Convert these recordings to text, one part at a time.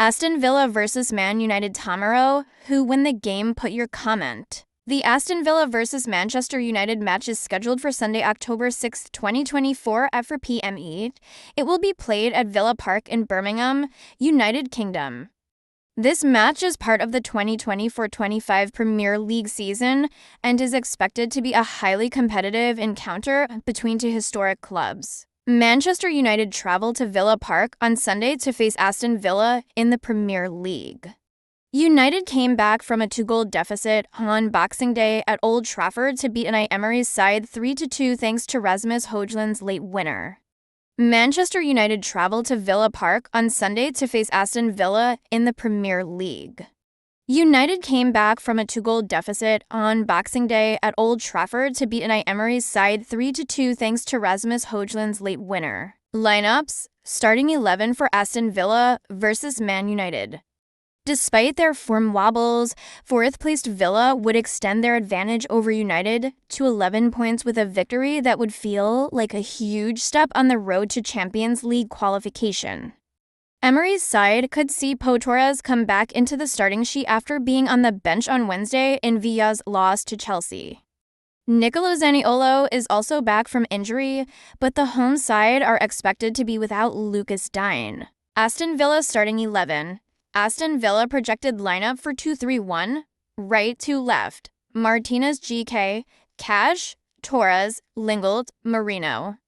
Aston Villa vs Man United tomorrow. Who win the game? Put your comment. The Aston Villa vs Manchester United match is scheduled for Sunday, October 6, 2024 at 4 p.m. It will be played at Villa Park in Birmingham, United Kingdom. This match is part of the 2024-25 Premier League season and is expected to be a highly competitive encounter between two historic clubs. Manchester United travel to Villa Park on Sunday to face Aston Villa in the Premier League. United came back from a 2-goal deficit on Boxing Day at Old Trafford to beat Unai Emery's side 3-2 thanks to Rasmus Højlund's late winner. Manchester United travel to Villa Park on Sunday to face Aston Villa in the Premier League. United came back from a 2-goal deficit on Boxing Day at Old Trafford to beat Unai Emery's side 3-2 thanks to Rasmus Højlund's late winner. Lineups: starting 11 for Aston Villa versus Man United. Despite their form wobbles, fourth-placed Villa would extend their advantage over United to 11 points with a victory that would feel like a huge step on the road to Champions League qualification. Emery's side could see Pau Torres come back into the starting sheet after being on the bench on Wednesday in Villa's loss to Chelsea. Nicolo Zaniolo is also back from injury, but the home side are expected to be without Lucas Digne. Aston Villa starting 11. Aston Villa projected lineup for 2-3-1, right to left: Martinez, GK, Cash, Torres, Lingard, Marino.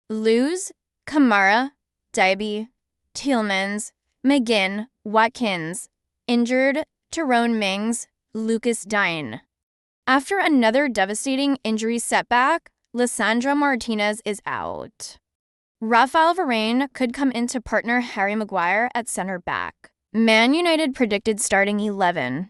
Luz, Kamara, Diaby, Tielemans, McGinn, Watkins. Injured: Tyrone Mings, Lucas Digne. After another devastating injury setback, Lisandro Martinez is out. Raphael Varane could come in to partner Harry Maguire at center back. Man United predicted starting 11.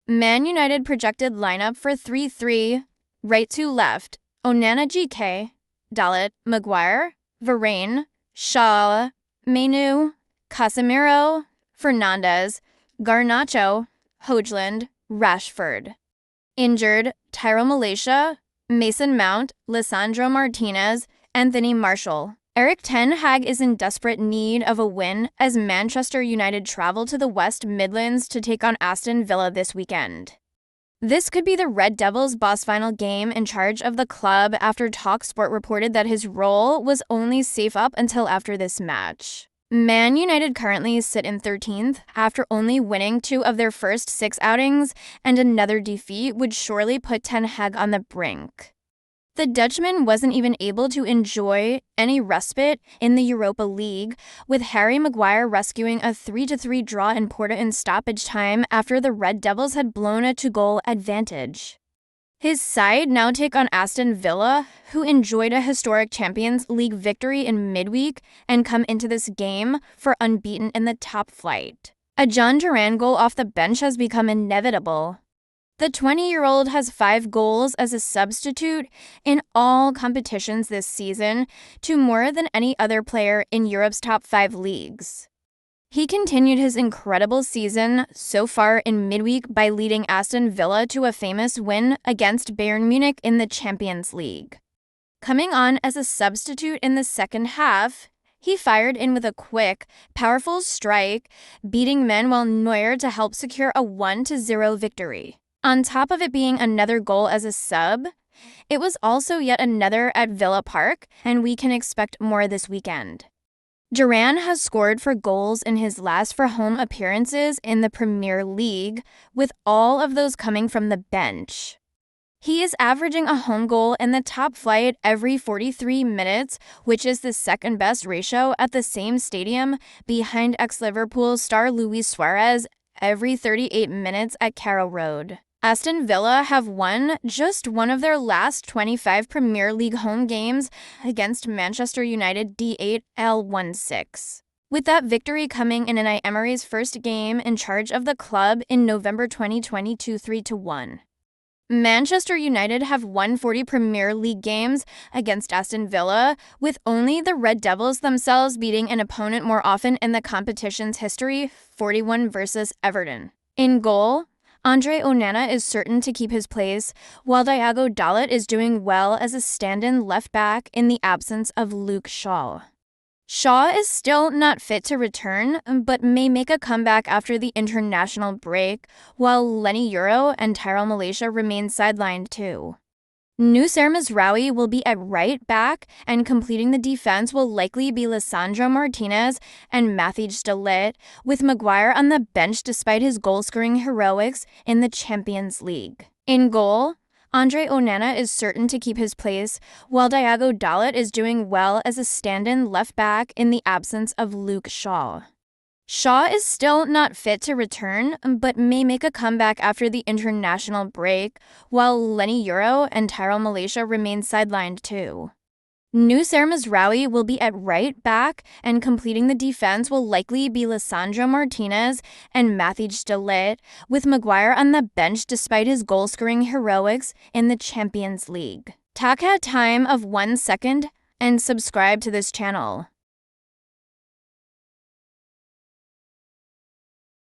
Man United projected lineup for 3-3, right to left: Onana, GK, Dalot, Maguire, Varane, Shaw, Menu, Casemiro, Fernandes, Garnacho, Højlund, Rashford. Injured: Tyrone Malaysia, Mason Mount, Lisandro Martinez, Anthony Martial. Ten Hag is in desperate need of a win as Manchester United travel to the West Midlands to take on Aston Villa this weekend. This could be the Red Devils' boss final game in charge of the club after TalkSport reported that his role was only safe up until after this match. Man United currently sit in 13th after only winning 2 of their first 6 outings, and another defeat would surely put Ten Hag on the brink. The Dutchman wasn't even able to enjoy any respite in the Europa League, with Harry Maguire rescuing a 3-3 draw in Porto in stoppage time after the Red Devils had blown a 2-goal advantage. His side now take on Aston Villa, who enjoyed a historic Champions League victory in midweek and come into this game for unbeaten in the top flight. A John Duran goal off the bench has become inevitable. The 20-year-old has 5 goals as a substitute in all competitions this season, to more than any other player in Europe's top 5 leagues. He continued his incredible season so far in midweek by leading Aston Villa to a famous win against Bayern Munich in the Champions League. Coming on as a substitute in the second half, he fired in with a quick, powerful strike, beating Manuel Neuer to help secure a 1-0 victory. On top of it being another goal as a sub, it was also yet another at Villa Park, and we can expect more this weekend. Duran has scored for goals in his last 4 home appearances in the Premier League, with all of those coming from the bench. He is averaging a home goal in the top flight every 43 minutes, which is the second best ratio at the same stadium behind ex-Liverpool star Luis Suarez every 38 minutes at Carrow Road. Aston Villa have won just one of their last 25 Premier League home games against Manchester United D8L16. With that victory coming in Unai Emery's first game in charge of the club in November 2022 3-1. Manchester United have won 40 Premier League games against Aston Villa, with only the Red Devils themselves beating an opponent more often in the competition's history, 41 versus Everton. In goal, Andre Onana is certain to keep his place, while Diogo Dalot is doing well as a stand-in left back in the absence of Luke Shaw. Shaw is still not fit to return, but may make a comeback after the international break, while Lenny Euro and Tyrell Malaysia remain sidelined too. Nusser Mazraoui will be at right back, and completing the defense will likely be Lisandro Martinez and Matthijs de Ligt, with Maguire on the bench despite his goal-scoring heroics in the Champions League. In goal, Andre Onana is certain to keep his place, while Diogo Dalot is doing well as a stand-in left back in the absence of Luke Shaw. Shaw is still not fit to return, but may make a comeback after the international break, while Lenny Euro and Tyrell Malaysia remain sidelined too. Nusser Mazraoui will be at right back, and completing the defense will likely be Lisandro Martinez and Matthijs de Ligt, with Maguire on the bench despite his goal-scoring heroics in the Champions League. Take a time of 1 second and subscribe to this channel.